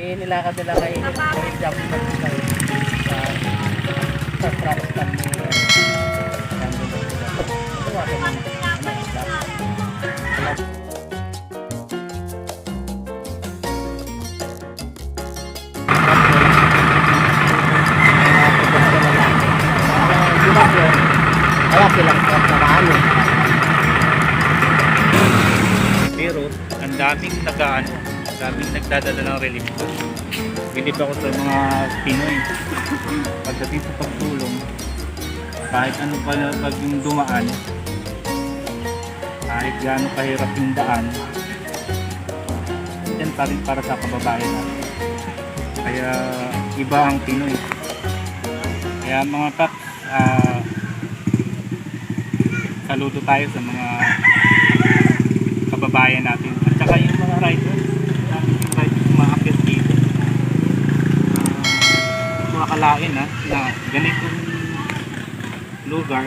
Nilakad nila kay jump na tayo sa truck stand mo. Ito ako man. Kaya silang truck na maano. Pero ang daming daming nagdadala ng relief. Bilib ako sa mga Pinoy. Pagdating sa pagtulong, kahit ano pa pag yung dumaan, kahit gaano kahirap yung daan, yan pa rin para sa kababayan natin. Kaya iba ang Pinoy. Kaya mga kaps, saludo tayo sa mga kababayan natin. At saka yung mga riders, yung riders umaakit dito. Makakalain na ganitong lugar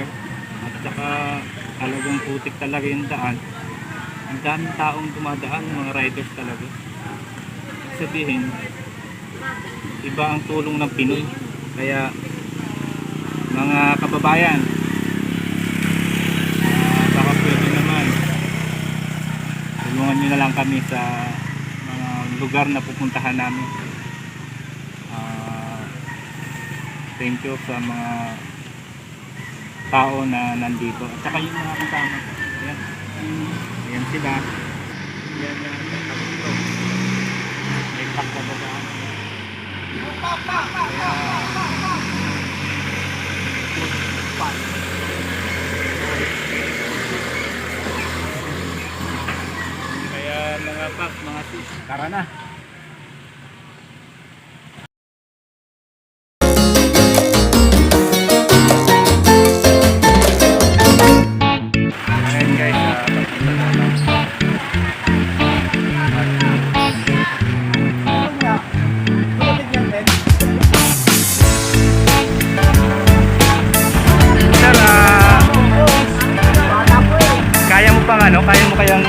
at saka talagang putik talaga yung daan. Ang daming taong dumadaan, mga riders talaga. Sabihin, iba ang tulong ng Pinoy. Kaya mga kababayan, baka pwede naman tulungan nyo na lang kami sa mga lugar na pupuntahan namin. Thank you sa mga tao na nandito at saka yung mga kasama. Ayan sila. Ayan may pakababaan. Kaya mga pak, mga sis, tara na. Ayan guys, pagpunta naman. Sir, kaya mo pang kaya mo kayang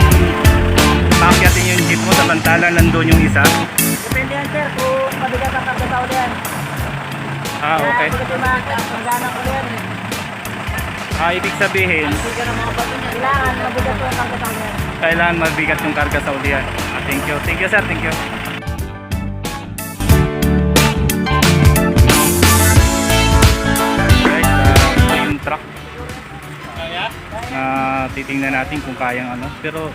paakyatin yung jeep mo samantalang nandun yung isa? Depende yan sir, kung mabigat ang karga sa ulian. Okay. Ibig sabihin, Kailangan mabigat yung karga sa ulian. kailangan mabigat yung karga sa ulian. Thank you. Thank you sir, thank you. Guys, ito yung truck. Na titingnan natin kung kayang pero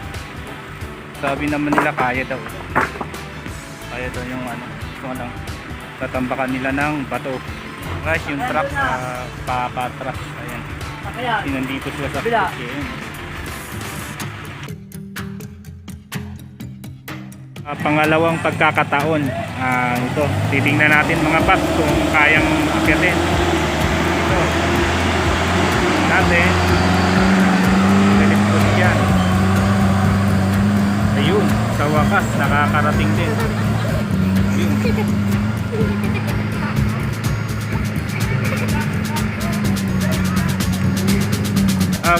sabi naman nila kaya daw. Kaya daw yung kung lang tatambakan nila ng bato. Guys, yung truck papatras. Ayan. Nandito sila sa kotse. Pangalawang pagkakataon. Ito, titingnan natin mga paps kung kayang akyatin. Ito. Natin. Telepon yan. Ayun, sa wakas nakakarating din. Ayun.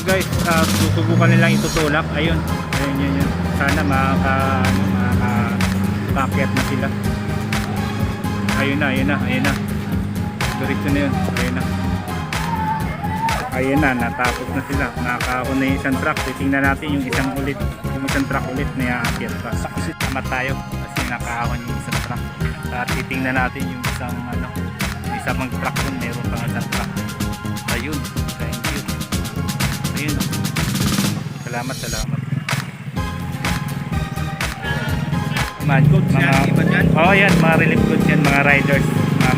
Guys, susubukan nilang itutulak. Ayun. Ayun. Sana makakaakyat na sila. Ayun na. Diretso na yun. Ayun na, natapos na sila. Nakakaon na yung isang truck. Titingnan natin yung isang truck ulit na aakyat pa. Salamat tayo kasi nakakaon yung isang truck. At titingnan natin yung isang truck dun. Meron pang isang truck. Ayun. Thank you. Ayun. Salamat. Yan, mga relief goods yan, mga riders.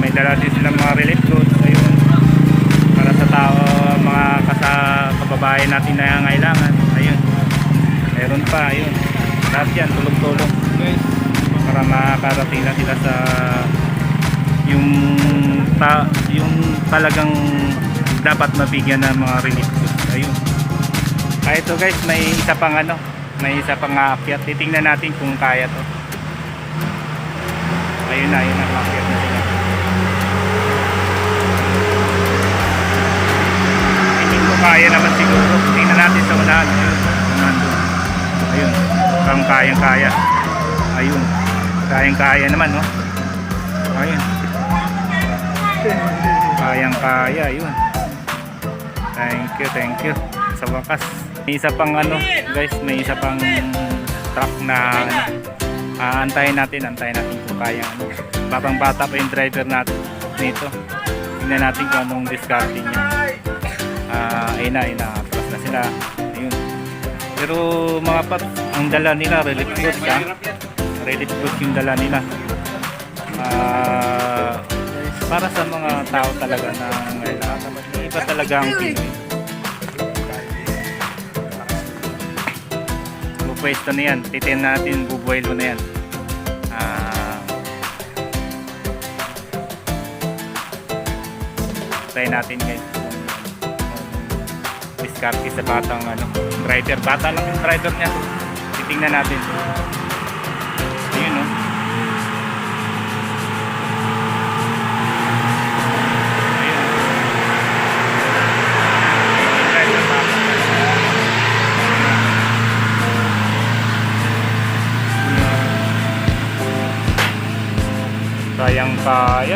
May dala din silang mga relief goods. Ayun. Para sa tao, mga kababayan natin na nangangailangan. Ayun. Meron pa, ayun. Lahat yan, tulong-tulong. Para makakarating na sila sa yung talagang dapat mabigyan ng mga relief goods. Ayun. Ito guys, may isa pang aakyat. Titingnan natin kung kaya to. Ayun na, aakyat na sila. Hindi ko kaya naman siguro. Tingnan natin sa unahan. Ayun, kayang kaya. Ayun, kayang kaya naman, no? Ayun. Kayang kaya, yun. Thank you. Sa wakas. May isa pang ano, guys, may isa pang truck na ano, antayin natin kung kaya ano. Batang bata pa yung driver natin nito. Tingnan natin kung anong discarding niya. Ayun na, plus na sila. Ayun. Pero mga pat, ang dala nila, relief goods ha. Relief goods yung dala nila. Para sa mga tao talaga na kailangan. Iba talaga ang Pinoy. Pwesto na yan, titin natin, bubuhay mo na yan. Try natin guys diskarte sa batang ano, driver, bata lang yung driver niya. Titingnan natin. Ayun no. Kayang kaya.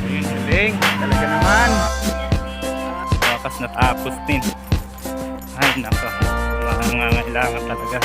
Ayun, galing. Talaga naman. Wakas natapos din. Ay, nako. Mangangailangan talaga.